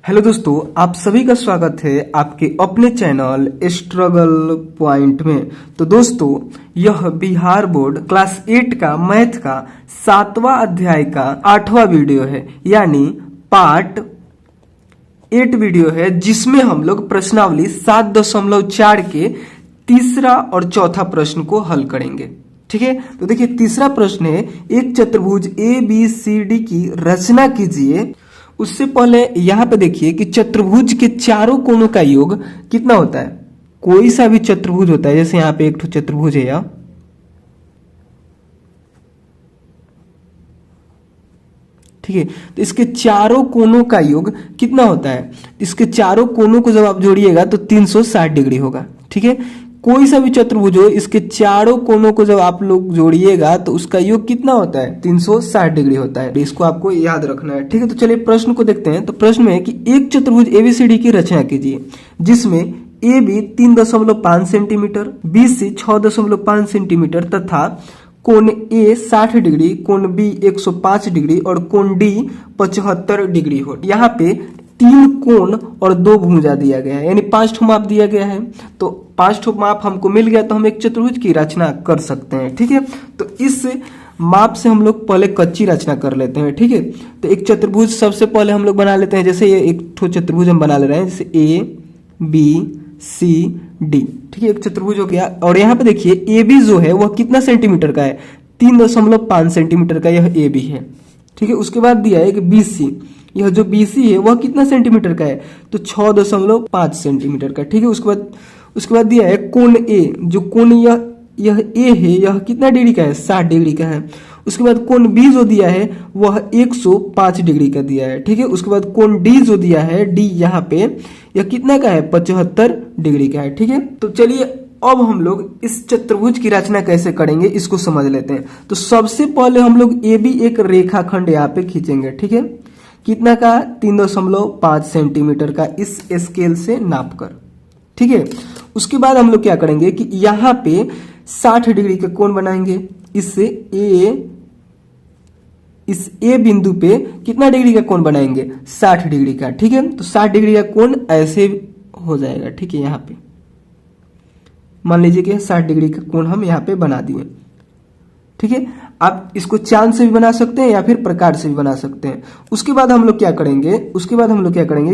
Hello दोस्तों, आप सभी का स्वागत है आपके अपने चैनल स्ट्रगल पॉइंट में। तो दोस्तों, यह बिहार बोर्ड क्लास 8 का मैथ का 7वां अध्याय का 8वां वीडियो है, यानी पार्ट 8 वीडियो है, जिसमें हम लोग प्रश्नावली 7.4 के तीसरा और चौथा प्रश्न को हल करेंगे। ठीक है, तो देखिए तीसरा प्रश्न है, एक चतुर्भुज ABCD की रचना कीजिए। उससे पहले यहां पे देखिए कि चतुर्भुज के चारों कोणों का योग कितना होता है। कोई सा भी चतुर्भुज होता है, जैसे यहां पे एक चतुर्भुज है यह, ठीक है, तो इसके चारों कोणों का योग कितना होता है। इसके चारों कोणों को जब आप जोड़िएगा तो 360 डिग्री होगा। ठीक है, कोई सा भी चतुर्भुज हो, इसके चारों कोणों को जब आप लोग जोड़िएगा तो उसका योग कितना होता है, 360 डिग्री होता है। इसको आपको याद रखना है। ठीक है, तो चलिए प्रश्न को देखते हैं। तो प्रश्न में है कि एक चतुर्भुज ABCD की रचना कीजिए, जिसमें AB 3.5 सेंटीमीटर, BC 6.5 सेंटीमीटर तथा कोण A 60 डिग्री, कोण B 105 डिग्री और कोण D 75 डिग्री हो। यहाँ पे 3 कोण और 2 भुजा दिया गया है, यानी 5 ठो माप दिया गया है। तो 5 ठो माप हमको मिल गया तो हम एक चतुर्भुज की रचना कर सकते हैं। ठीक है, तो इस माप से हम लोग पहले कच्ची रचना कर लेते हैं। ठीक है, तो एक चतुर्भुज सबसे पहले हम लोग बना लेते हैं। जैसे ये एक ठो चतुर्भुज हम बना ले रहे हैं, जैसे ABCD। ठीक है, एक चतुर्भुज हो गया। और यहाँ पे देखिए AB जो है वह कितना सेंटीमीटर का है, 3.5 सेंटीमीटर का यह AB है। ठीक है, उसके बाद दिया है कि BC, यह जो BC है वह कितना सेंटीमीटर का है, तो 6.5 सेंटीमीटर का। ठीक है, उसके बाद दिया है कोण A, जो कोण यह A है यह कितना डिग्री का है, 60 डिग्री का है। उसके बाद कोण B जो दिया है वह 105 डिग्री का दिया है। ठीक है, उसके बाद कोण D जो दिया है, D यहाँ पे यह कितना का है, 75 डिग्री का है। ठीक है, तो चलिए अब हम लोग इस चतुर्भुज की रचना कैसे करेंगे इसको समझ लेते हैं। तो सबसे पहले हम लोग AB एक रेखाखंड यहाँ पे खींचेंगे। ठीक है, कितना का, 3.5 सेंटीमीटर का, इस स्केल से नाप कर। ठीक है, उसके बाद हम लोग क्या करेंगे कि यहाँ पे 60 डिग्री का कोण बनाएंगे। इस A बिंदु पे कितना डिग्री का कोण बनाएंगे, 60 डिग्री का। ठीक है, तो 60 डिग्री का कोण ऐसे हो जाएगा। ठीक है, यहाँ पे मान लीजिए कि 60 डिग्री का कोण हम यहाँ पे बना दिए। ठीक है, आप इसको चांद से भी बना सकते हैं या फिर प्रकार से भी बना सकते हैं। उसके बाद हम लोग क्या करेंगे,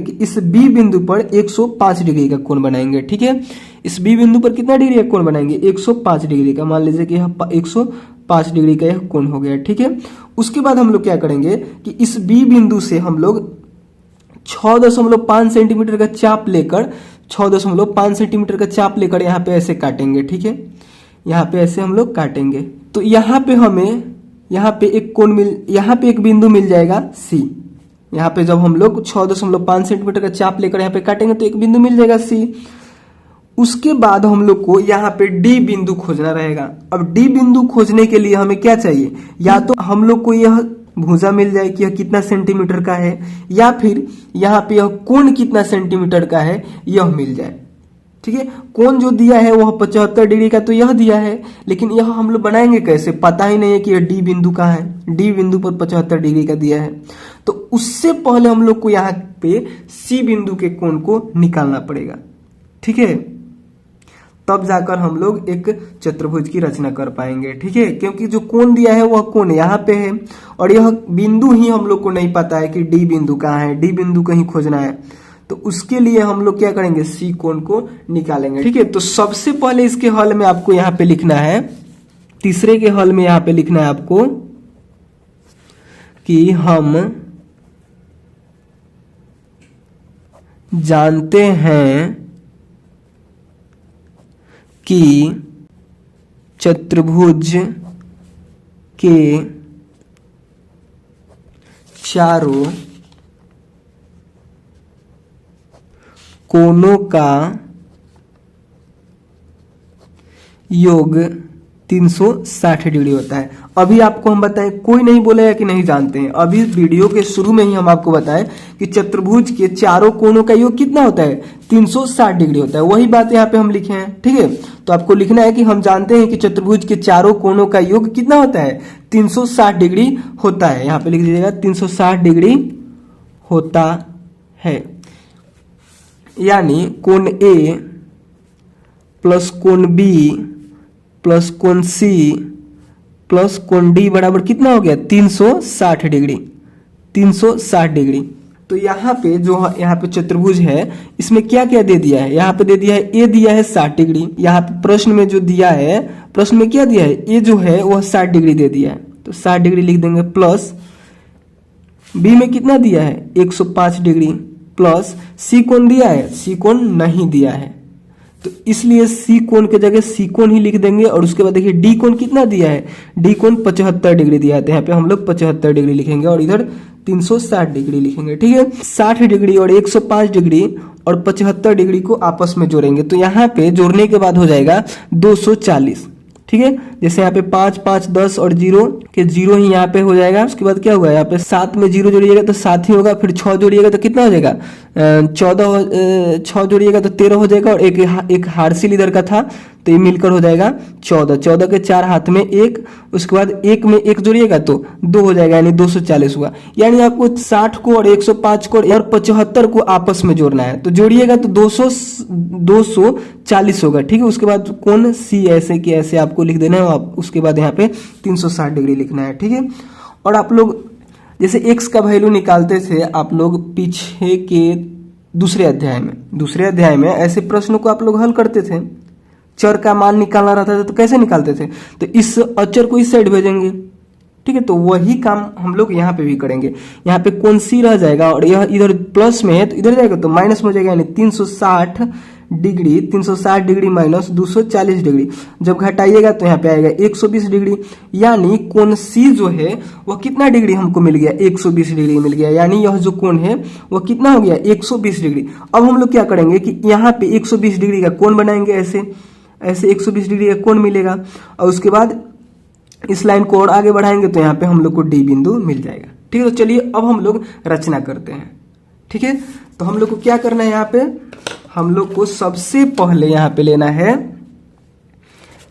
कि इस B बिंदु पर 105 डिग्री का कोण बनाएंगे। ठीक है, इस B बिंदु पर कितना डिग्री का कोण बनाएंगे, 105 डिग्री का। मान लीजिए कि यह 105 डिग्री का यह कोण हो गया। ठीक है, उसके बाद हम लोग क्या करेंगे कि इस B बिंदु से हम लोग 6.5 सेंटीमीटर का चाप लेकर 6.5 सेंटीमीटर का चाप लेकर यहाँ पे ऐसे काटेंगे। ठीक है, यहाँ पे ऐसे हम लोग काटेंगे। तो यहाँ पे हमें यहाँ पे एक बिंदु मिल जाएगा C। यहाँ पे जब हम लोग 6.5 सेंटीमीटर का चाप लेकर यहाँ पे काटेंगे तो एक बिंदु मिल जाएगा C। उसके बाद हम लोग को यहाँ पे D बिंदु खोजना रहेगा। अब D बिंदु खोजने के लिए हमें क्या चाहिए, या तो हम लोग को यह भुजा मिल जाए कि यह कितना सेंटीमीटर का है, या फिर यहाँ पे यह कोण कितना सेंटीमीटर का है यह मिल जाए। ठीक है, कोण जो दिया है वह 75 डिग्री का तो यह दिया है, लेकिन यह हम लोग बनाएंगे कैसे, पता ही नहीं है कि यह D बिंदु कहाँ है। D बिंदु पर 75 डिग्री का दिया है, तो उससे पहले हम लोग को यहाँ पे C बिंदु के कोण को निकालना पड़ेगा। ठीक है, तब जाकर हम लोग एक चतुर्भुज की रचना कर पाएंगे। ठीक है, क्योंकि जो कोण दिया है वह कोण यहाँ पे है और यह बिंदु ही हम लोग को नहीं पता है कि D बिंदु कहाँ है, D बिंदु कहीं खोजना है। तो उसके लिए हम लोग क्या करेंगे, C कोण को निकालेंगे। ठीक है, तो सबसे पहले इसके हल में आपको यहाँ पे लिखना है, तीसरे के हल में यहाँ पे लिखना है आपको कि हम जानते हैं कि चतुर्भुज के चारों कोणों का योग 360 डिग्री होता है। अभी आपको हम बताएं, कोई नहीं बोलेगा कि नहीं जानते हैं। अभी वीडियो के शुरू में ही हम आपको बताएं कि चतुर्भुज के चारों कोणों का योग कितना होता है, 360 डिग्री होता है। वही बात यहाँ पे हम लिखे हैं। ठीक है, तो आपको लिखना है कि हम जानते हैं कि चतुर्भुज के चारों कोणों का योग कितना होता है, 360 डिग्री होता है। यहाँ पे लिख दीजिएगा 360 डिग्री होता है। यानी कोण ए प्लस कोण बी प्लस कोण सी प्लस कोण डी बराबर कितना हो गया 360 डिग्री। 360 डिग्री। तो यहाँ पे जो यहाँ पे चतुर्भुज है इसमें क्या क्या दे दिया है, यहाँ पे दे दिया है ए दिया है 60 डिग्री। यहाँ पे प्रश्न में जो दिया है, प्रश्न में क्या दिया है, ए जो है वह 60 डिग्री दे दिया है, तो 60 डिग्री लिख देंगे। प्लस बी में कितना दिया है 105 डिग्री, प्लस सी कोण दिया है, सी कोण नहीं दिया है, तो इसलिए सी कोण के जगह सी कोण ही लिख देंगे। और उसके बाद देखिए डी कोण कितना दिया है, डी कोण 75 डिग्री दिया है, तो यहाँ पे हम लोग 75 डिग्री लिखेंगे और इधर 360 डिग्री लिखेंगे। ठीक है, 60 डिग्री और 105 डिग्री और 75 डिग्री को आपस में जोड़ेंगे, तो यहाँ पे जोड़ने के बाद हो जाएगा 240। ठीक है, जैसे यहाँ पे 5 5 10 और 0 के 0 ही यहाँ पे हो जाएगा। उसके बाद क्या होगा, यहाँ पे 7 में 0 जोड़िएगा तो 7 ही होगा, फिर 6 जोड़िएगा तो कितना हो जाएगा 14, 6 जोड़िएगा तो 13 हो जाएगा, और एक हार्सिल इधर का था तो ये मिलकर हो जाएगा 14। 14 के 4 हाथ में 1, उसके बाद 1 में 1 जोड़िएगा तो 2 हो जाएगा, यानी 240 हुआ। यानी आपको 60 को और 105 को और 75 को आपस में जोड़ना है, तो जोड़िएगा तो 240 होगा। ठीक है, उसके बाद कोण सी ऐसे कि ऐसे आपको लिख देना है, आप उसके बाद यहाँ पे 360 डिग्री लिखना है। ठीक है, और आप लोग जैसे x का वैल्यू निकालते थे आप लोग पीछे के दूसरे अध्याय में ऐसे प्रश्नों को आप लोग हल करते थे। चर का मान निकालना रहता था तो कैसे निकालते थे, तो इस अचर को इस साइड भेजेंगे। ठीक है, तो वही काम हम लोग यहाँ पे भी करेंगे। यहाँ पे कोण सी रह जाएगा और यह इधर प्लस में है तो इधर जाएगा तो माइनस में हो जाएगा, यानी 360 डिग्री, 360 डिग्री माइनस 240 डिग्री। जब घटाइएगा तो यहाँ पे आएगा 120 डिग्री, यानी कोण सी जो है वह कितना डिग्री हमको मिल गया, 120 डिग्री मिल गया। यानी यह जो कोण है वह कितना हो गया, 120 डिग्री। अब हम लोग क्या करेंगे कि यहाँ पे 120 डिग्री का कोण बनाएंगे, ऐसे 120 डिग्री का कोण मिलेगा, और उसके बाद इस लाइन को और आगे बढ़ाएंगे तो यहाँ पे हम लोग को डी बिंदु मिल जाएगा। ठीक है, तो चलिए अब हम लोग रचना करते हैं। ठीक है, तो हम लोग को क्या करना है, यहाँ पे हम लोग को सबसे पहले यहाँ पे लेना है,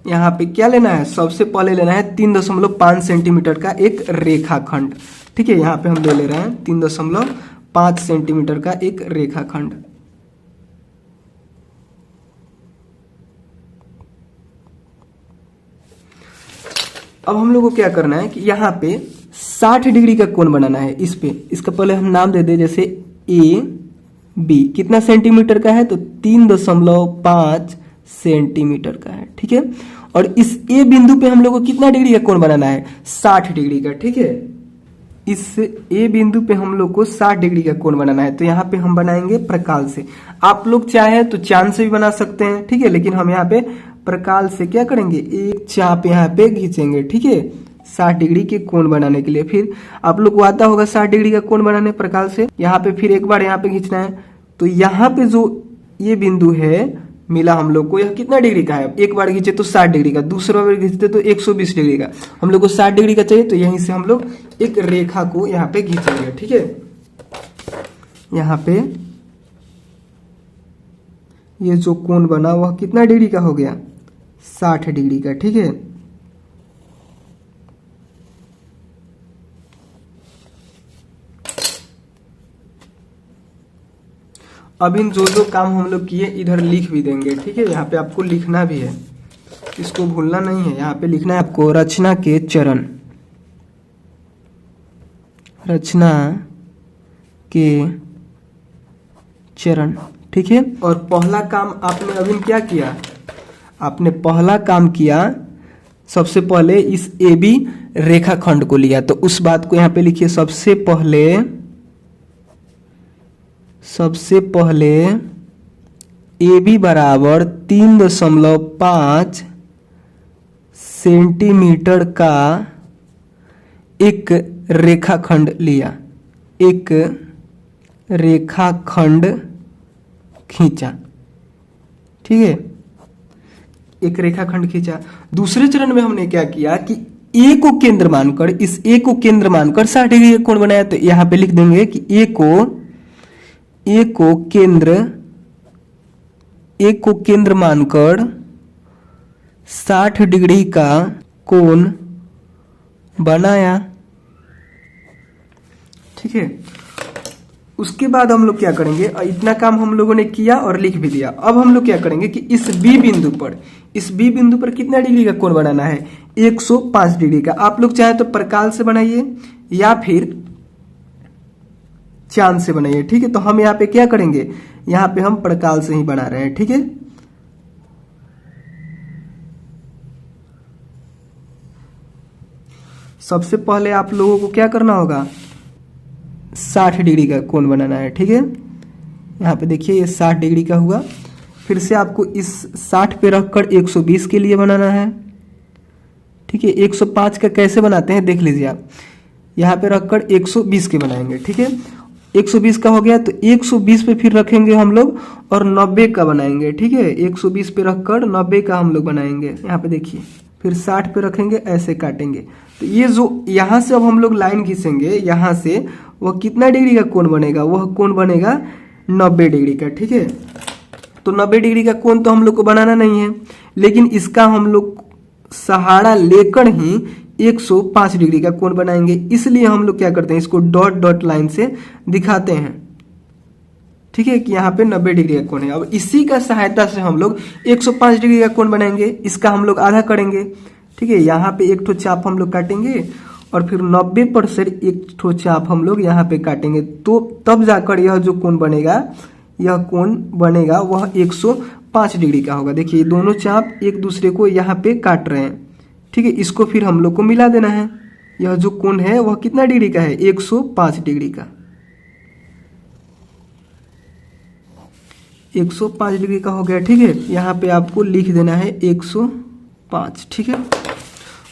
यहाँ पे क्या लेना है, सबसे पहले लेना है 3.5 सेंटीमीटर का एक रेखाखंड। ठीक है, यहाँ पे हम ले रहे हैं 3.5 सेंटीमीटर का एक रेखाखंड। अब हम लोग को क्या करना है कि यहाँ पे 60 डिग्री का कोण बनाना है। इस पे इसका पहले हम नाम दे दे, जैसे ए बी कितना सेंटीमीटर का है, तो 3.5 सेंटीमीटर का है। ठीक है, और इस ए बिंदु पे हम लोग को कितना डिग्री का कोण बनाना है, 60 डिग्री का। ठीक है, इस ए बिंदु पे हम लोग को 60 डिग्री का कोण बनाना है, तो यहाँ पे हम बनाएंगे प्रकाल से। आप लोग चाहे तो चांद से भी बना सकते हैं। ठीक है, लेकिन हम यहाँ पे प्रकाल से क्या करेंगे, एक चाप यहाँ पे खींचेंगे। ठीक है, 60 डिग्री के कोण बनाने के लिए। फिर आप लोग को आता होगा 60 डिग्री का कोण बनाने प्रकाल से। यहाँ पे फिर एक बार यहाँ पे खींचना है, तो यहाँ पे जो ये बिंदु है मिला हम लोग को, यह कितना डिग्री का है, एक बार खींचे तो 60 डिग्री का, दूसरा बार खींचते तो 120 डिग्री का। हम लोग को 60 डिग्री का चाहिए, तो यहीं से हम लोग एक रेखा को यहाँ पे खींचेंगे। ठीक है, यहाँ पे ये जो कोण बना वह कितना डिग्री का हो गया, 60 डिग्री का। ठीक है, अब इन जो काम हम लोग किए इधर लिख भी देंगे। ठीक है, यहाँ पे आपको लिखना भी है, इसको भूलना नहीं है। यहाँ पे लिखना है आपको रचना के चरण, रचना के चरण। ठीक है, और पहला काम आपने अभी क्या किया, आपने पहला काम किया, सबसे पहले इस ए बी रेखाखंड को लिया, तो उस बात को यहाँ पे लिखिए। सबसे पहले ए बी बराबर 3.5 सेंटीमीटर का एक रेखाखंड लिया, एक रेखाखंड खींचा। ठीक है, एक रेखाखंड खींचा। दूसरे चरण में हमने क्या किया कि ए को केंद्र मानकर, इस ए को केंद्र मानकर 60 डिग्री का कोण बनाया, तो यहाँ पे लिख देंगे कि ए को केंद्र मानकर 60 डिग्री का कोण बनाया। ठीक है, उसके बाद हम लोग क्या करेंगे, इतना काम हम लोगों ने किया और लिख भी दिया। अब हम लोग क्या करेंगे कि इस बी बिंदु पर कितना डिग्री का कोण बनाना है, 105 डिग्री का। आप लोग चाहे तो प्रकाल से बनाइए या फिर चांद से बनाइए, ठीक है। तो हम यहाँ पे क्या करेंगे, यहाँ पे हम प्रकाल से ही बना रहे हैं, ठीक है। सबसे पहले आप लोगों को क्या करना होगा, 60 डिग्री का कोण बनाना है, ठीक है। यहाँ पे देखिए ये 60 डिग्री का हुआ। फिर से आपको इस 60 पे रखकर 120 के लिए बनाना है, ठीक है। 105 का कैसे बनाते हैं देख लीजिए आप, यहाँ पे रखकर 120 के बनाएंगे, ठीक है। 120 का हो गया तो 120 पे फिर रखेंगे हम लोग और 90 का बनाएंगे, ठीक है। 120 पे रखकर 90 का हम लोग बनाएंगे। यहाँ पे देखिए फिर 60 पे रखेंगे, ऐसे काटेंगे। तो ये जो यहाँ से अब हम लोग लाइन खींचेंगे, यहाँ से वह कितना डिग्री का कोण बनेगा, वह कोण बनेगा 90 डिग्री का, ठीक है। तो 90 डिग्री का कोण तो हम लोग को बनाना नहीं है, लेकिन इसका हम लोग सहारा लेकर ही 105 डिग्री का कोण बनाएंगे। इसलिए हम लोग क्या करते हैं, इसको डॉट डॉट लाइन से दिखाते हैं, ठीक है, कि यहाँ पे 90 डिग्री का कोण है। अब इसी का सहायता से हम लोग 105 डिग्री का कोण बनाएंगे। इसका हम लोग आधा करेंगे, ठीक है। यहाँ पे एक ठो चाप हम लोग काटेंगे और फिर 90 पर से एक ठो चाप हम लोग यहाँ पे काटेंगे। तो तब जाकर यह जो कोण बनेगा, यह कोण बनेगा वह 105 डिग्री का होगा। देखिए दोनों चाप एक दूसरे को यहाँ पे काट रहे हैं, ठीक है। इसको फिर हम लोग को मिला देना है। यह जो कोण है वह कितना डिग्री का है, 105 डिग्री का। 105 डिग्री का हो गया, ठीक है। यहाँ पे आपको लिख देना है 105, ठीक है।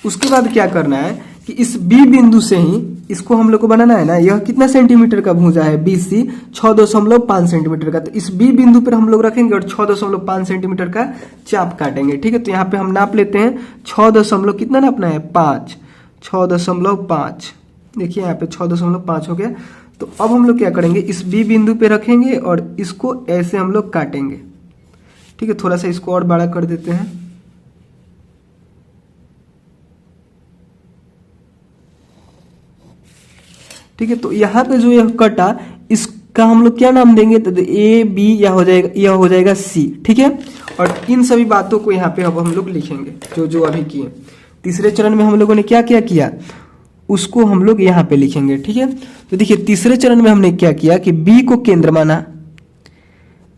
उसके बाद क्या करना है कि इस बी बिंदु से ही इसको हम लोग को बनाना है ना। यह कितना सेंटीमीटर का भुजा है, BC 6.5 सेंटीमीटर का। तो इस बी बिंदु पर हम लोग रखेंगे और 6.5 सेंटीमीटर का चाप काटेंगे, ठीक है। तो यहाँ पे हम नाप लेते हैं 6 कितना नापना है, 5, 6.5। देखिए यहाँ पे 6.5 हो गया। तो अब हम लोग क्या करेंगे, इस बी बिंदु पे रखेंगे और इसको ऐसे हम लोग काटेंगे, ठीक है। थोड़ा सा इसको और बड़ा कर देते हैं, ठीक है। तो यहाँ पे जो यह कटा, इसका हम लोग क्या नाम देंगे, तो AB यह हो जाएगा C, ठीक है। और इन सभी बातों को यहाँ पे अब हम लोग लिखेंगे जो अभी किए। तीसरे चरण में हम लोगों ने क्या क्या किया उसको हम लोग यहाँ पे लिखेंगे, ठीक है। तो देखिए तीसरे चरण में हमने क्या किया कि B को केंद्र माना,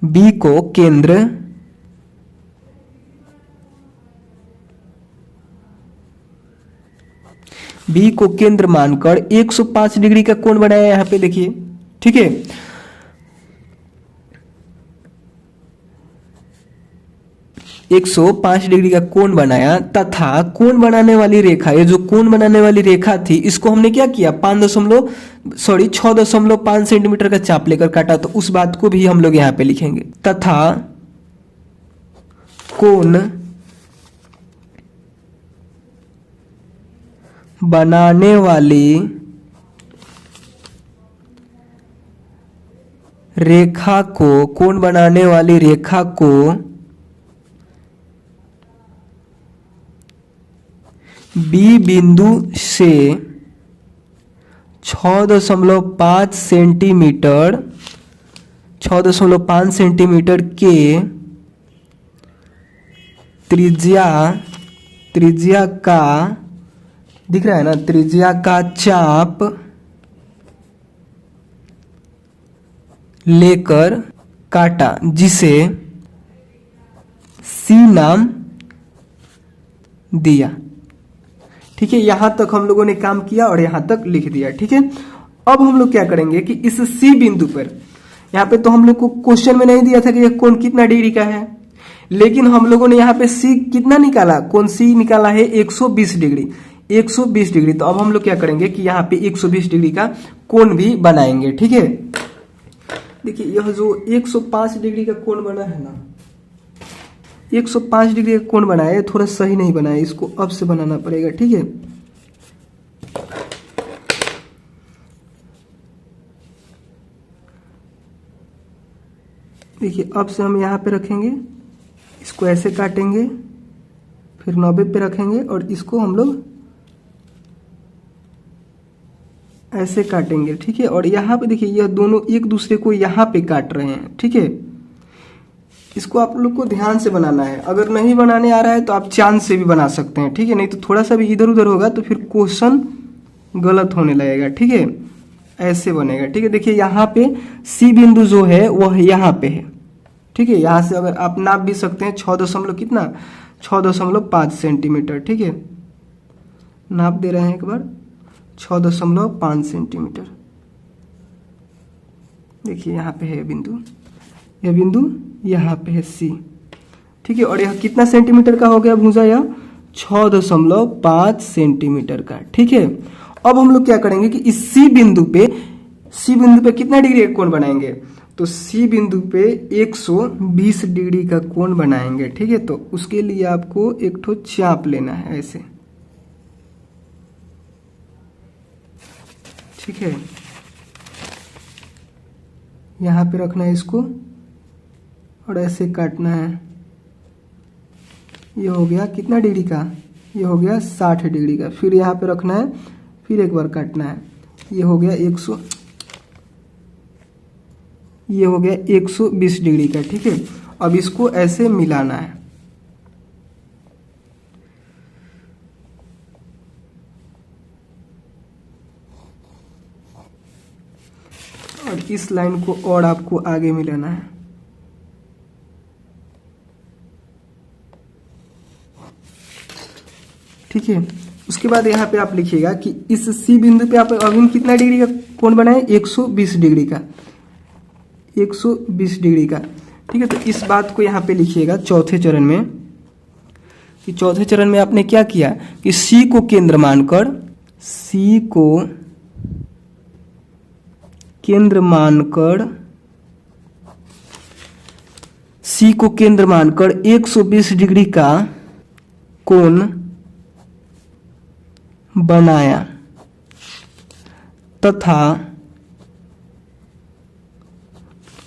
B को केंद्र बी को केंद्र मानकर 105 डिग्री का कोण बनाया यहाँ पे देखिए, ठीक है। एक 105 डिग्री का कोण बनाया तथा कोण बनाने वाली रेखा, ये जो कोण बनाने वाली रेखा थी इसको हमने क्या किया, 6.5 सेंटीमीटर का चाप लेकर काटा। तो उस बात को भी हम लोग यहाँ पे लिखेंगे, तथा कोण बनाने वाली रेखा को, कोण बनाने वाली रेखा को बी बिंदु से 6.5 सेंटीमीटर के त्रिज्या का, दिख रहा है ना, त्रिज्या का चाप लेकर काटा, जिसे C नाम दिया, ठीक है। यहां तक हम लोगों ने काम किया और यहां तक लिख दिया, ठीक है। अब हम लोग क्या करेंगे कि इस C बिंदु पर, यहाँ पे तो हम लोग को क्वेश्चन में नहीं दिया था कि यह कोण कितना डिग्री का है, लेकिन हम लोगों ने यहाँ पे C कितना निकाला, कोण C निकाला है 120 डिग्री, 120 डिग्री। तो अब हम लोग क्या करेंगे कि यहाँ पे 120 डिग्री का कोण भी बनाएंगे, ठीक है। देखिए यह जो 105 डिग्री का कोण बना है ना, 105 डिग्री का कोण बनाया है, थोड़ा सही नहीं बनाया, इसको अब से बनाना पड़ेगा, ठीक है। देखिए अब से हम यहाँ पे रखेंगे, इसको ऐसे काटेंगे, फिर 90 पे रखेंगे और इसको हम लोग ऐसे काटेंगे, ठीक है। और यहाँ पे देखिए यह दोनों एक दूसरे को यहाँ पे काट रहे हैं, ठीक है। इसको आप लोग को ध्यान से बनाना है, अगर नहीं बनाने आ रहा है तो आप चांद से भी बना सकते हैं, ठीक है। नहीं तो थोड़ा सा भी इधर उधर होगा तो फिर क्वेश्चन गलत होने लगेगा, ठीक है। ऐसे बनेगा, ठीक है। देखिए यहाँ पे सी बिंदु जो है वह यहाँ पे है, ठीक है। यहाँ से अगर आप नाप भी सकते हैं 6.5 सेंटीमीटर, ठीक है। नाप दे रहे हैं एक बार 6.5 सेंटीमीटर। देखिए यहाँ पे है बिंदु, यह बिंदु यहाँ पे है सी, ठीक है। और यह कितना सेंटीमीटर का हो गया भुजा? यह 6.5 सेंटीमीटर का, ठीक है। अब हम लोग क्या करेंगे कि इस सी बिंदु पे कितना डिग्री का कोण बनाएंगे? तो सी बिंदु पे 120 डिग्री का कोण बनाएंगे, ठीक है। तो उसके लिए आपको एक ठो चाप लेना है ऐसे, ठीक है। यहाँ पे रखना है इसको और ऐसे काटना है। ये हो गया कितना डिग्री का? ये हो गया 60 डिग्री का। फिर यहाँ पे रखना है, फिर एक बार काटना है। ये हो गया 120 डिग्री का, ठीक है। अब इसको ऐसे मिलाना है, और इस लाइन को और आपको आगे मिलाना है, ठीक है। उसके बाद यहाँ पे आप लिखिएगा कि इस सी बिंदु पे आप अभी कितना डिग्री का कोण बनाए? 120 डिग्री का, 120 डिग्री का, ठीक है। तो इस बात को यहाँ पे लिखिएगा चौथे चरण में, कि चौथे चरण में आपने क्या किया कि सी को केंद्र मानकर 120 डिग्री का कोण बनाया तथा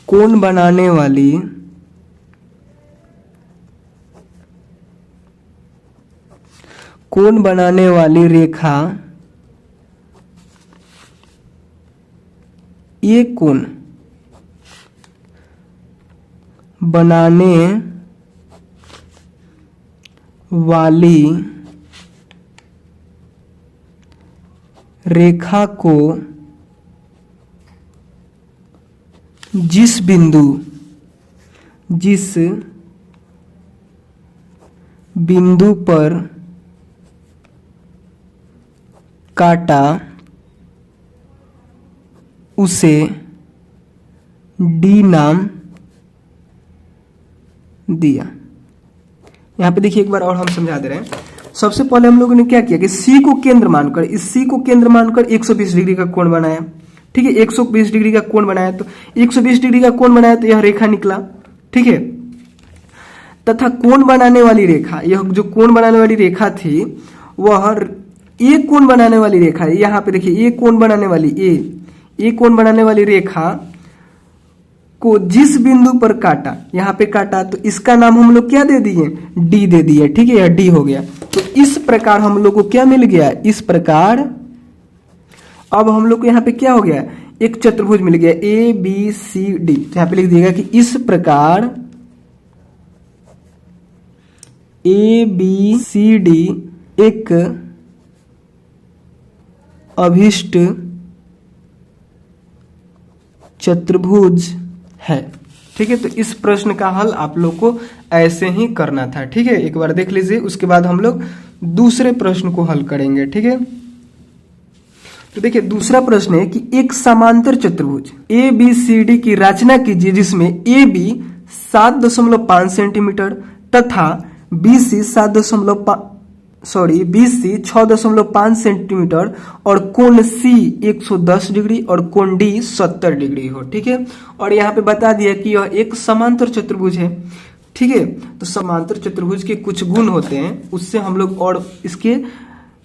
कोण बनाने वाली रेखा ये कोण बनाने वाली रेखा को जिस बिंदु पर काटा उसे डी नाम दिया। यहाँ पे देखिए एक बार और हम समझा दे रहे हैं। सबसे पहले हम लोगों ने क्या किया कि सी को केंद्र मानकर 120 डिग्री का कोण बनाया, ठीक है। 120 डिग्री का कोण बनाया, तो 120 डिग्री का कोण बनाया तो यह रेखा निकला, ठीक है। तथा कोण बनाने वाली रेखा, यह जो कोण बनाने वाली रेखा थी वह एक कोण बनाने वाली रेखा है। यहाँ पे देखिए एक कोण बनाने वाली रेखा को जिस बिंदु पर काटा, यहाँ पे काटा, तो इसका नाम हम लोग क्या दे दिए? डी दे दिए, ठीक है। यह डी हो गया। तो इस प्रकार हम लोग को क्या मिल गया? इस प्रकार अब हम लोग को यहाँ पे क्या हो गया? एक चतुर्भुज मिल गया ABCD। यहाँ पे लिख दिएगा कि इस प्रकार ABCD एक अभिष्ट चतुर्भुज है, ठीक है। तो इस प्रश्न का हल आप लोग को ऐसे ही करना था, ठीक है। एक बार देख लीजिए, उसके बाद हम लोग दूसरे प्रश्न को हल करेंगे, ठीक है। तो देखिए दूसरा प्रश्न है कि एक समांतर चतुर्भुज ABCD की रचना कीजिए जिसमें AB 7.5 सेंटीमीटर तथा BC 6.5 सेंटीमीटर और कोण C 110 डिग्री और कोण D 70 डिग्री हो, ठीक है। और यहाँ पे बता दिया कि यह एक समांतर चतुर्भुज है, ठीक है। तो समांतर चतुर्भुज के कुछ गुण होते हैं, उससे हम लोग और इसके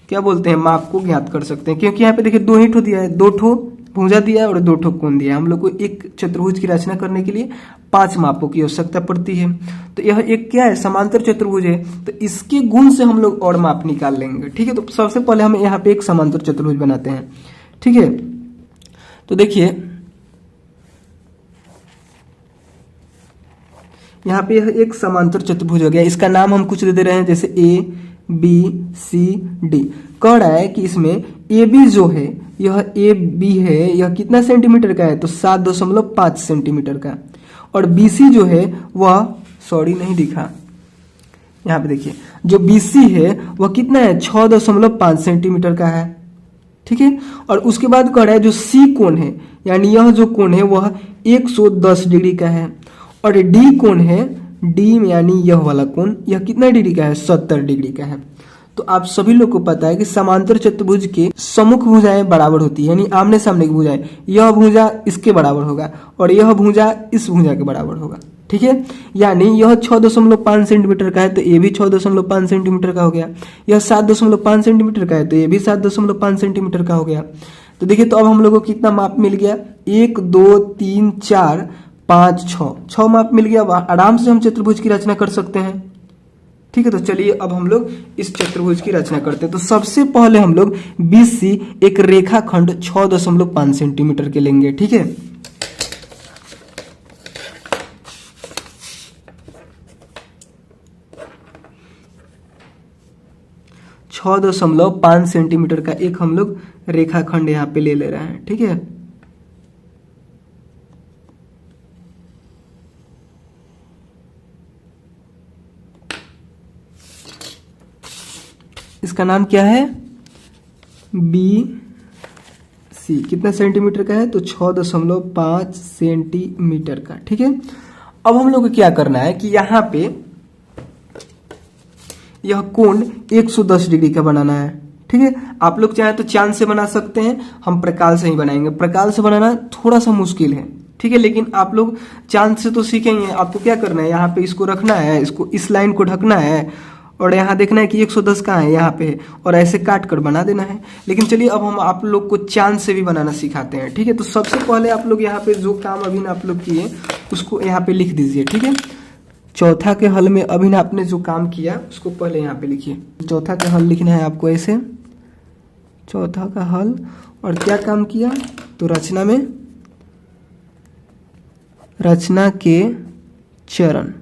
क्या बोलते हैं माप को ज्ञात कर सकते हैं। क्योंकि यहाँ पे देखिए 2 ही ठो दिया है, 2 ठो भुजा दिया है और 2 ठो कोण दिया है। हम लोग को एक चतुर्भुज की रचना करने के लिए 5 मापों की आवश्यकता पड़ती है। तो यह एक क्या है? समांतर चतुर्भुज है। तो इसके गुण से हम लोग और माप निकाल लेंगे, ठीक है। तो सबसे पहले हम यहाँ पे एक समांतर चतुर्भुज बनाते हैं, ठीक है। तो देखिए यहाँ पे यह एक समांतर चतुर्भुज हो गया। इसका नाम हम कुछ दे रहे हैं, जैसे ए बी सी डी। कह रहा है कि इसमें ए बी जो है, यह ए बी है, यह कितना सेंटीमीटर का है, तो 7.5 सेंटीमीटर का। और बी सी जो है वह, सॉरी नहीं दिखा, यहाँ पे देखिए जो बी सी है वह कितना है, 6.5 सेंटीमीटर का है। ठीक है। और उसके बाद कह रहा है जो सी कोण है, यानी यह जो कोण है वह 110 डिग्री का है। और डी कोण है, डी यानी यह वाला कोण, यह कितना डिग्री का है, 70 डिग्री का है। तो आप सभी लोग को पता है कि समांतर चतुर्भुज के सम्मुख भुजाएं बराबर होती है, यानी आमने सामने की भुजाएं। यह भुजा इसके बराबर होगा और यह भुजा इस भुजा के बराबर होगा। ठीक है। यानी यह 6.5 सेंटीमीटर का है तो ये भी 6.5 सेंटीमीटर का हो गया। यह 7.5 सेंटीमीटर का है तो ये भी 7.5 सेंटीमीटर का हो गया। तो देखिए, तो अब हम लोग को कितना माप मिल गया, 1 2 3 4 5 6 माप मिल गया। आराम से हम चतुर्भुज की रचना कर सकते हैं। ठीक है। तो चलिए अब हम लोग इस चतुर्भुज की रचना करते हैं। तो सबसे पहले हम लोग BC एक रेखाखंड 6.5 सेंटीमीटर के लेंगे। ठीक है। छह 6.5 सेंटीमीटर का एक हम लोग रेखाखंड यहाँ पे ले रहे हैं। ठीक है। इसका नाम क्या है, BC। कितना सेंटीमीटर का है, तो 6.5 सेंटीमीटर का। ठीक है। अब हम लोग को क्या करना है कि यहाँ पे यह कोण 110 डिग्री का बनाना है। ठीक है। आप लोग चाहे तो चांद से बना सकते हैं, हम प्रकाल से ही बनाएंगे। प्रकाल से बनाना थोड़ा सा मुश्किल है। ठीक है। लेकिन आप लोग चांद से तो सीखेंगे। आपको क्या करना है, यहाँ पे इसको रखना है, इसको इस लाइन को ढकना है और यहाँ देखना है कि 110 कहाँ है, यहाँ पे है, और ऐसे काट कर बना देना है। लेकिन चलिए अब हम आप लोग को चांद से भी बनाना सिखाते हैं। ठीक है। तो सबसे पहले आप लोग यहाँ पे जो काम अभी आप लोग किए उसको यहाँ पे लिख दीजिए। ठीक है। चौथा के हल में अभी आपने जो काम किया उसको पहले यहाँ पे लिखिए। चौथा का हल लिखना है आपको ऐसे, चौथा का हल। और क्या काम किया, तो रचना में, रचना के चरण।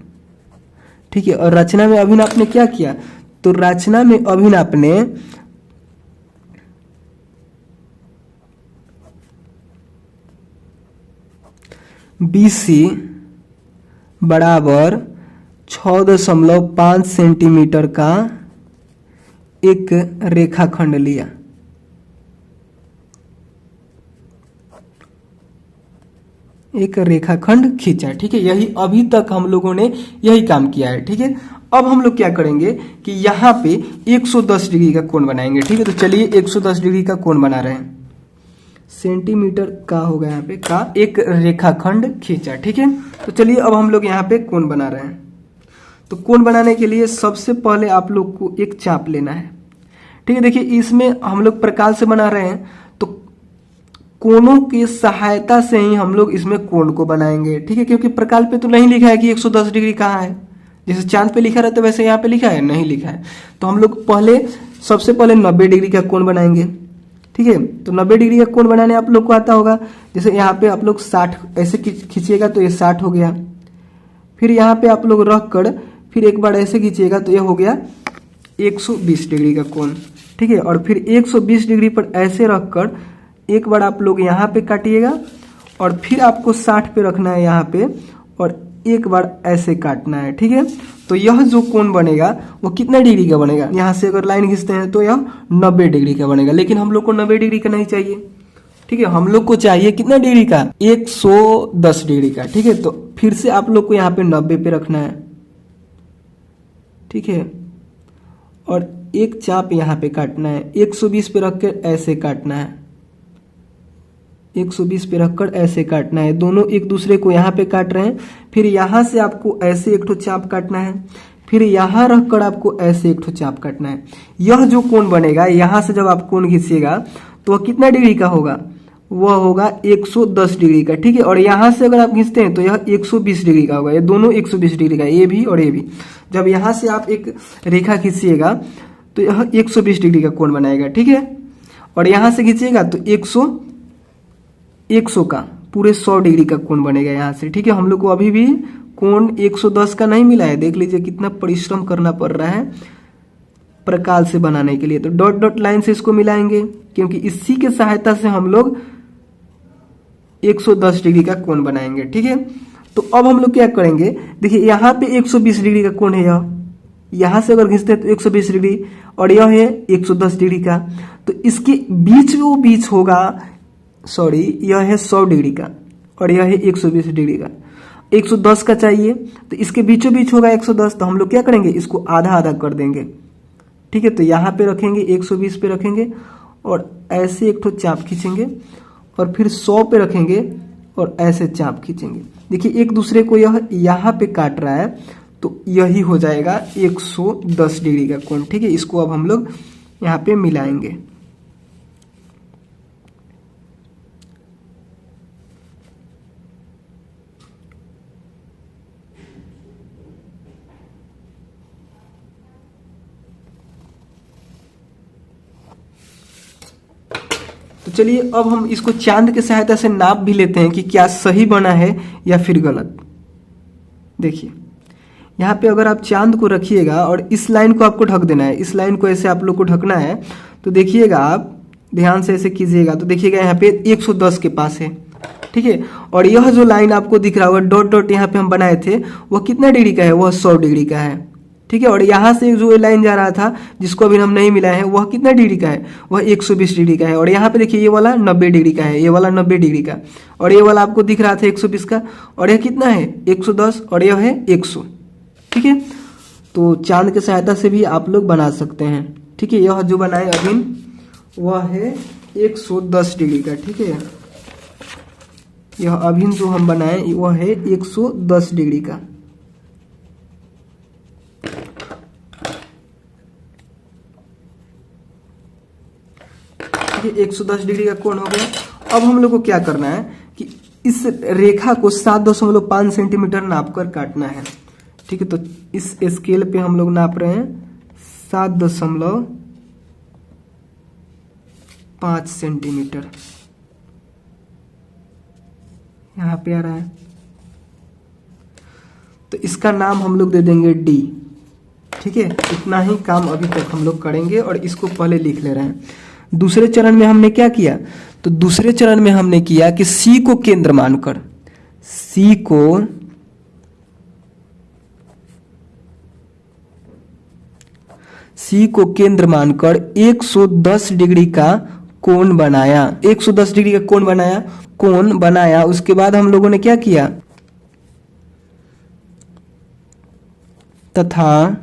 ठीक है। और रचना में अभी आपने क्या किया, तो रचना में अभी आपने BC बराबर 6.5 सेंटीमीटर का एक रेखाखंड लिया। एक रेखाखंड खींचा। ठीक है। यही अभी तक हम लोगों ने यही काम किया है। ठीक है। अब हम लोग क्या करेंगे कि यहाँ पे 110 डिग्री का कोण बनाएंगे। ठीक है। तो चलिए 110 डिग्री का कोण बना रहे हैं। सेंटीमीटर का होगा यहाँ पे, का एक रेखाखंड खींचा। ठीक है। तो चलिए अब हम लोग यहाँ पे कोण बना रहे हैं। तो कोण बनाने के लिए सबसे पहले आप लोग को एक चाप लेना है। ठीक है। देखिए इसमें हम लोग प्रकाल से बना रहे हैं तो कोणों की सहायता से ही हम लोग इसमें कोण को बनाएंगे। ठीक है। क्योंकि प्रकाल पे तो नहीं लिखा है कि 110 डिग्री कहाँ है, जैसे चांद पे लिखा रहता है वैसे यहाँ पे लिखा है, नहीं लिखा है। तो हम लोग पहले सबसे पहले 90 डिग्री का कोण बनाएंगे। ठीक है। तो 90 डिग्री का कोण बनाने आप लोग को आता होगा। जैसे यहाँ पे आप लोग 60 ऐसे खींचिएगा तो ये 60 हो गया। फिर यहाँ पे आप लोग रख कर फिर एक बार ऐसे खींचिएगा तो ये हो गया 120 डिग्री का कोण। ठीक है। और फिर 120 डिग्री पर ऐसे रखकर एक बार आप लोग यहाँ पे काटिएगा और फिर आपको 60 पे रखना है यहाँ पे और एक बार ऐसे काटना है। ठीक है। तो यह जो कोण बनेगा वो कितना डिग्री का बनेगा, यहाँ से अगर लाइन खींचते हैं तो यह 90 डिग्री का बनेगा। लेकिन हम लोग को 90 डिग्री का नहीं चाहिए। ठीक है। हम लोग को चाहिए कितना डिग्री का, 110 डिग्री का। ठीक है। तो फिर से आप लोग को यहाँ पे 90 पे रखना है। ठीक है। और एक चाप यहाँ पे काटना है, 120 पे रख कर ऐसे काटना है, 120 पे रखकर ऐसे काटना है। दोनों एक दूसरे को यहाँ पे काट रहे हैं। फिर यहाँ से आपको ऐसे एक ठो चाप काटना है, फिर यहाँ रखकर आपको ऐसे एक ठो चाप काटना है। यह जो कोण बनेगा, यहाँ से जब आप कोण खींचिएगा तो वह कितना डिग्री का होगा, वह होगा 110 डिग्री का। ठीक है। और यहाँ से अगर आप खींचते हैं तो यह 120 डिग्री का होगा। ये दोनों 120 डिग्री का, ये भी और ये भी। जब यहाँ से आप एक रेखा खींचिएगा तो यह 120 डिग्री का कोण बनाएगा। ठीक है। और यहाँ से खींचिएगा तो 100 का, पूरे 100 डिग्री का कोण बनेगा यहाँ से। ठीक है, हम लोग को अभी भी कोण 110 का नहीं मिला है। देख लीजिए कितना परिश्रम करना पड़ रहा है प्रकाल से बनाने के लिए। तो डॉट डॉट लाइन से इसको मिलाएंगे, क्योंकि इसी के सहायता से हम लोग 110 डिग्री का कोण बनाएंगे। ठीक है, तो अब हम लोग क्या करेंगे, देखिए यहाँ पे 120 डिग्री का कोण है, यहाँ से अगर खींचते हैं तो 120 डिग्री, और यह है 110 डिग्री का। तो इसके बीच वो बीच होगा, सॉरी, यह है 100 डिग्री का और यह है 120 डिग्री का। 110 का चाहिए, तो इसके बीचों बीच होगा 110। तो हम लोग क्या करेंगे, इसको आधा आधा कर देंगे। ठीक है, तो यहाँ पे रखेंगे 120 पे रखेंगे और ऐसे एक ठो चाप खींचेंगे, और फिर 100 पे रखेंगे और ऐसे चाप खींचेंगे। देखिए एक दूसरे को यह यहाँ पे काट रहा है, तो यही हो जाएगा 110 डिग्री का कोण। ठीक है, इसको अब हम लोग यहाँ पे मिलाएंगे। तो चलिए अब हम इसको चांद के सहायता से नाप भी लेते हैं कि क्या सही बना है या फिर गलत। देखिए यहाँ पे अगर आप चांद को रखिएगा और इस लाइन को आपको ढक देना है, इस लाइन को ऐसे आप लोग को ढकना है। तो देखिएगा आप ध्यान से ऐसे कीजिएगा, तो देखिएगा यहाँ पे 110 के पास है। ठीक है, और यह जो लाइन आपको दिख रहा होगा डॉट डॉट यहाँ पे हम बनाए थे, वह कितना डिग्री का है, वह 100 डिग्री का है। ठीक है, और यहाँ से जो लाइन जा रहा था जिसको अभी हम नहीं मिलाए हैं, वह कितना डिग्री का है, वह 120 डिग्री का है। और यहाँ पे देखिए ये वाला 90 डिग्री का है, ये वाला 90 डिग्री का, और ये वाला आपको दिख रहा था 120 का, और यह कितना है 110, और यह है 100। ठीक है, तो चांद की सहायता से भी आप लोग बना सकते हैं। ठीक है, यह जो बनाए अभिन्न वह है 110 डिग्री का। ठीक है, यह अभिन्न जो हम बनाए वह है 110 डिग्री का। ठीक है, 110 डिग्री का कोण हो गया। अब हम लोग को क्या करना है कि इस रेखा को 7.5 सेंटीमीटर नाप कर काटना है। ठीक है, तो इस स्केल पे हम लोग नाप रहे हैं 7.5 सेंटीमीटर, यहाँ पे आ रहा है। तो इसका नाम हम लोग दे देंगे डी। ठीक है, इतना ही काम अभी तक हम लोग करेंगे और इसको पहले लिख ले रहे हैं। दूसरे चरण में हमने क्या किया, तो दूसरे चरण में हमने किया कि सी को केंद्र मानकर, सी को केंद्र मानकर 110 डिग्री का कोण बनाया। 110 डिग्री का कोण बनाया। उसके बाद हम लोगों ने क्या किया, तथा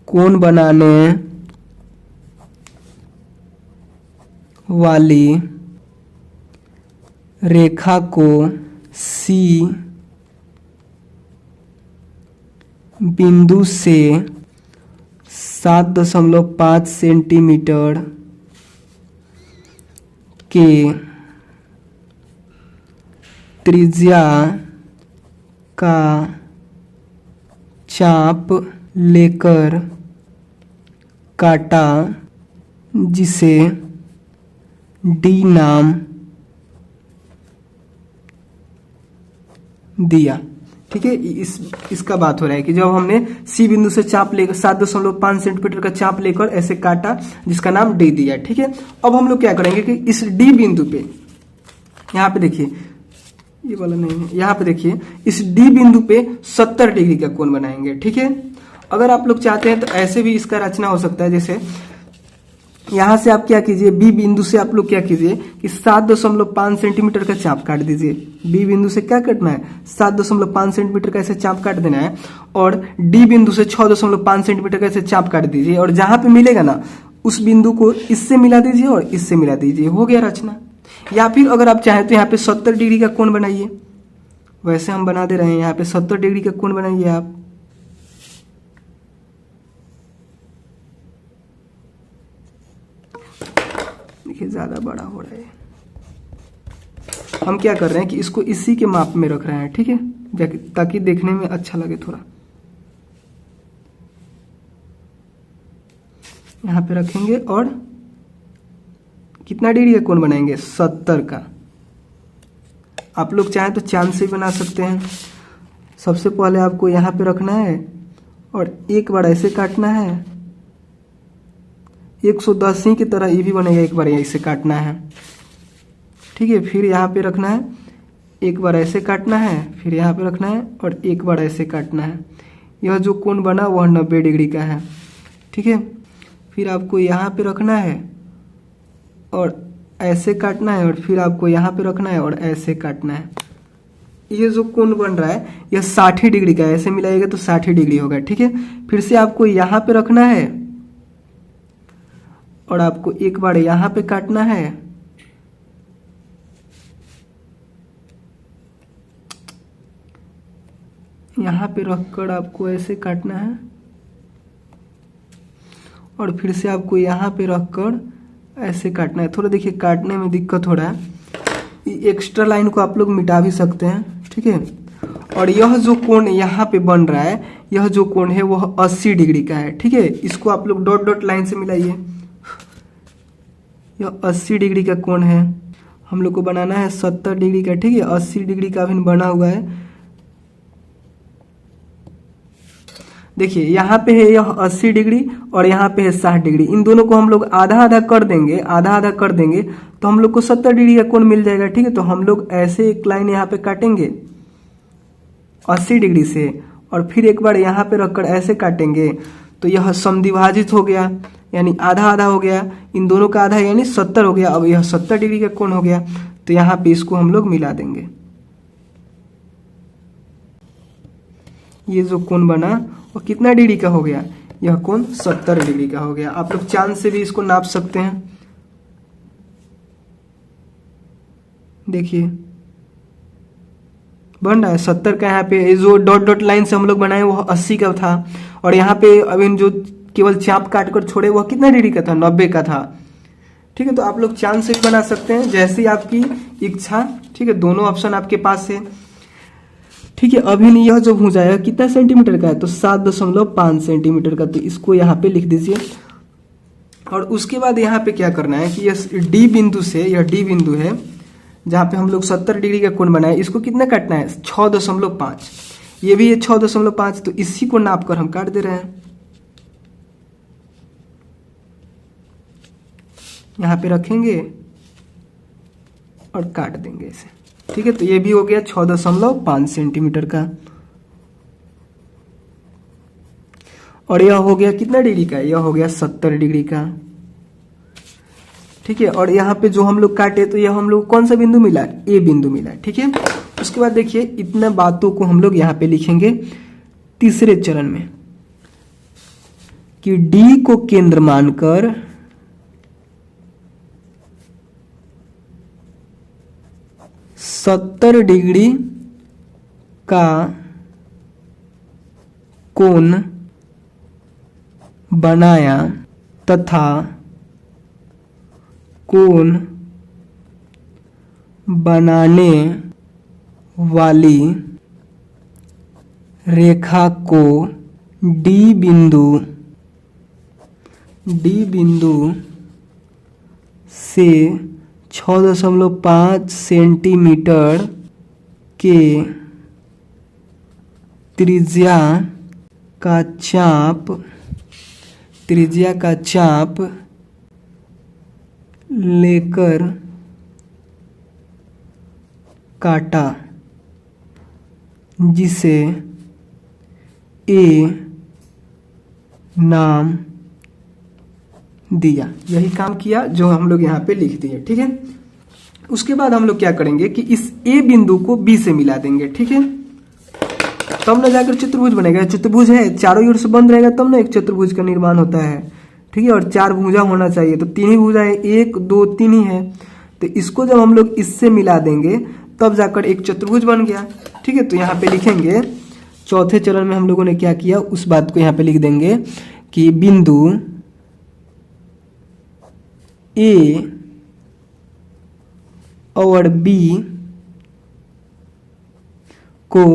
कोण बनाने वाली रेखा को सी बिंदु से 7.5 सेंटीमीटर के त्रिज्या का चाप लेकर काटा, जिसे डी नाम दिया। ठीक है, इसका बात हो रहा है कि जब हमने सी बिंदु से चाप लेकर 7.5 सेंटीमीटर का चाप लेकर ऐसे काटा, जिसका नाम डी दिया। ठीक है, अब हम लोग क्या करेंगे कि इस डी बिंदु पे, यहाँ पे देखिए ये वाला नहीं है, यहाँ पे देखिए इस डी बिंदु पे 70 डिग्री का कोण बनाएंगे। ठीक है, अगर आप लोग चाहते हैं तो ऐसे भी इसका रचना हो सकता है। जैसे यहाँ से आप क्या कीजिए, बी बिंदु से आप लोग क्या कीजिए कि 7.5 सेंटीमीटर का चाप काट दीजिए। बी बिंदु से क्या काटना है, 7.5 सेंटीमीटर का ऐसे चाप काट देना है, और डी बिंदु से 6.5 सेंटीमीटर का ऐसे चाप काट दीजिए, और जहां पे मिलेगा ना उस बिंदु को इससे मिला दीजिए और इससे मिला दीजिए, हो गया रचना। या फिर अगर आप चाहें तो यहाँ पे 70 डिग्री का कोण बनाइए, वैसे हम बना दे रहे हैं। यहाँ पे 70 डिग्री का कोण बनाइए आप। देखिए ज्यादा बड़ा हो रहा है, हम क्या कर रहे हैं कि इसको इसी के माप में रख रहे हैं। ठीक है, ताकि देखने में अच्छा लगे थोड़ा। यहाँ पे रखेंगे और कितना डिग्री का कोण बनाएंगे, 70 का। आप लोग चाहें तो चांद से बना सकते हैं। सबसे पहले आपको यहाँ पे रखना है और एक बार ऐसे काटना है, 110 की तरह ये भी बनेगा, एक बार ऐसे काटना है, ठीक है। फिर यहाँ पे रखना है, एक बार ऐसे काटना है, फिर यहाँ पे रखना है और एक बार ऐसे काटना है। यह जो कोण बना वह 90 डिग्री का है, ठीक है। फिर आपको यहाँ पे रखना है और ऐसे काटना है और फिर आपको यहाँ पे रखना है और ऐसे काटना है। ये जो कोण बन रहा है यह 60 डिग्री का है, ऐसे मिलाइएगा तो 60 डिग्री होगा, ठीक है। फिर से आपको यहाँ पे रखना है और आपको एक बार यहाँ पे काटना है, यहाँ पे रखकर आपको ऐसे काटना है और फिर से आपको यहाँ पे रखकर ऐसे काटना है। थोड़ा देखिए काटने में दिक्कत हो रहा है, एक्स्ट्रा लाइन को आप लोग मिटा भी सकते हैं, ठीक है। और यह जो कोण यहाँ पे बन रहा है, यह जो कोण है वह 80 डिग्री का है, ठीक है। इसको आप लोग डॉट डॉट लाइन से मिलाइए। यह 80 डिग्री का कोण है, हम लोग को बनाना है 70 डिग्री का, ठीक है। 80 डिग्री का भी बना हुआ है। देखिए यहाँ पे है यह 80 डिग्री और यहाँ पे है 60 डिग्री। इन दोनों को हम लोग आधा आधा कर देंगे, आधा आधा कर देंगे तो हम लोग को 70 डिग्री का कोण मिल जाएगा, ठीक है। तो हम लोग ऐसे एक लाइन यहाँ पे काटेंगे 80 डिग्री से और फिर एक बार यहाँ पे रखकर ऐसे काटेंगे तो यह समद्विभाजित हो गया, यानी आधा आधा हो गया। इन दोनों का आधा यानी 70 हो गया। अब यह 70 डिग्री का कोण हो गया, तो यहाँ पे इसको हम लोग मिला देंगे। ये जो कोण बना वो कितना डिग्री का हो गया? यह कोण 70 डिग्री का हो गया। आप लोग चांद से भी इसको नाप सकते हैं। देखिए बन रहा है 70 का। यहाँ पे जो डॉट डॉट लाइन से हम लोग बनाए वह 80 का था और यहाँ पे अभी जो केवल चाप काट कर छोड़े वह कितना डिग्री का था? 90 का था, ठीक है। तो आप लोग चांद से भी बना सकते हैं, जैसे आपकी इच्छा, ठीक है। दोनों ऑप्शन आपके पास है, ठीक है। अभी नहीं, यह जो भुजा है कितना सेंटीमीटर का है? तो 7.5 सेंटीमीटर का। तो इसको यहाँ पे लिख दीजिए। और उसके बाद यहाँ पे क्या करना है कि यह डी बिंदु से, यह डी बिंदु है जहाँ पे हम लोग 70 डिग्री का कोण बनाए, इसको कितना काटना है? 6.5। ये भी है 6.5, तो इसी को नाप कर हम काट दे रहे हैं। यहाँ पे रखेंगे और काट देंगे इसे, ठीक है। तो ये भी हो गया 6.5 सेंटीमीटर का। और यह हो गया कितना डिग्री का? यह हो गया 70 डिग्री का, ठीक है। और यहाँ पे जो हम लोग काटे तो यह हम लोग कौन सा बिंदु मिला? ए बिंदु मिला, ठीक है। उसके बाद देखिए इतना बातों को हम लोग यहाँ पे लिखेंगे तीसरे चरण में कि डी को केंद्र मानकर सत्तर डिग्री का कोण बनाया तथा कोण बनाने वाली रेखा को डी बिंदु से 6.5 सेंटीमीटर के त्रिज्या का चाप लेकर काटा, जिसे ए नाम दिया। यही काम किया जो हम लोग यहाँ पे लिख दिए, ठीक है। उसके बाद हम लोग क्या करेंगे कि इस ए बिंदु को बी से मिला देंगे, ठीक है। तब ना जाकर चतुर्भुज बनेगा। चतुर्भुज है, चारों ओर से बंद रहेगा तब ना एक चतुर्भुज का निर्माण होता है, ठीक है। और 4 भुजा होना चाहिए, तो 3 ही भुजा है, 1 2 3 ही है। तो इसको जब हम लोग इससे मिला देंगे तब जाकर एक चतुर्भुज बन गया, ठीक है। तो यहाँ पे लिखेंगे चौथे चरण में हम लोगों ने क्या किया उस बात को यहाँ पे लिख देंगे कि बिंदु ए और बी को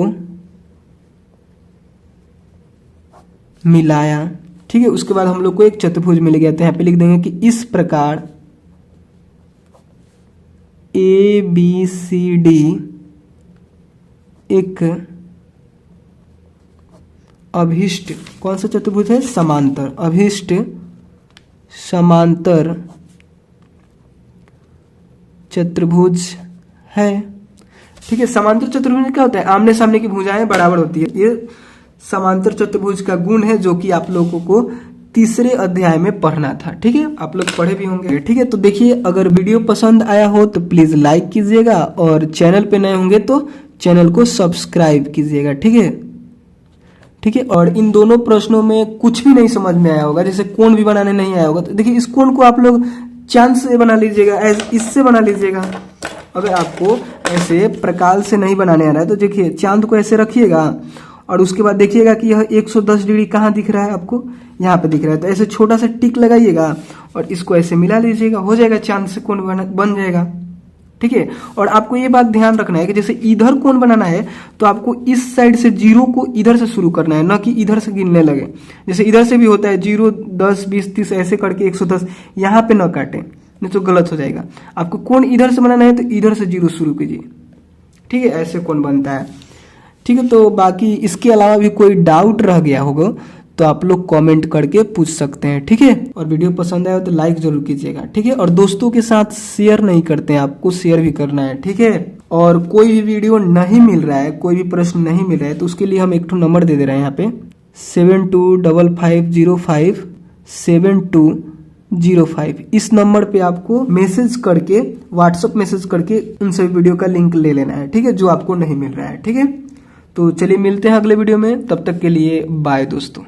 मिलाया, ठीक है। उसके बाद हम लोग को एक चतुर्भुज मिल गया। तो यहाँ पे लिख देंगे कि इस प्रकार ए बी सी डी एक अभिष्ट कौन सा चतुर्भुज है? समांतर, अभिष्ट समांतर चतुर्भुज है। ठीक है, समांतर चतुर्भुज में क्या होता है? आमने सामने की भुजाएं बराबर होती है। ये समांतर चतुर्भुज का गुण है जो कि आप लोगों को तीसरे अध्याय में पढ़ना था। ठीक है, आप लोग पढ़े भी होंगे। ठीक है, तो देखिए, अगर वीडियो पसंद आया हो तो प्लीज लाइक कीजिएगा और चैनल पे नए होंगे तो चैनल को सब्सक्राइब कीजिएगा। ठीक है, ठीक है। और इन दोनों प्रश्नों में कुछ भी नहीं समझ में आया होगा, जैसे कोण भी बनाने नहीं आया होगा, तो देखिए इस कोण को आप लोग चांद से बना लीजिएगा, इससे बना लीजिएगा। अगर आपको ऐसे प्रकाल से नहीं बनाने आ रहा है तो देखिए चांद को ऐसे रखिएगा और उसके बाद देखिएगा कि यह 110 डिग्री कहाँ दिख रहा है आपको? यहाँ पे दिख रहा है। तो ऐसे छोटा सा टिक लगाइएगा और इसको ऐसे मिला लीजिएगा, हो जाएगा, चांद से कोण बन जाएगा। ठीक है, और आपको ये बात ध्यान रखना है कि जैसे इधर कोण बनाना है तो आपको इस साइड से जीरो को इधर से शुरू करना है, ना कि इधर से गिनने लगे। जैसे इधर से भी होता है 0, 10, 20, 30 ऐसे करके 110, यहाँ पे ना काटें, नहीं तो गलत हो जाएगा। आपको कोण इधर से बनाना है तो इधर से जीरो शुरू कीजिए। ठीक है, ऐसे कोण बनता है। ठीक है, तो बाकी इसके अलावा भी कोई डाउट रह गया होगा तो आप लोग कमेंट करके पूछ सकते हैं। ठीक है, और वीडियो पसंद आया तो लाइक जरूर कीजिएगा। ठीक है, और दोस्तों के साथ शेयर नहीं करते हैं, आपको शेयर भी करना है। ठीक है, और कोई भी वीडियो नहीं मिल रहा है, कोई भी प्रश्न नहीं मिल रहा है तो उसके लिए हम एक ठो नंबर दे रहे हैं यहाँ पे 7255057205। इस नंबर पे आपको मैसेज करके, व्हाट्सएप मैसेज करके उन सभी वीडियो का लिंक ले लेना है। ठीक है, जो आपको नहीं मिल रहा है। ठीक है, तो चलिए मिलते हैं अगले वीडियो में, तब तक के लिए बाय दोस्तों।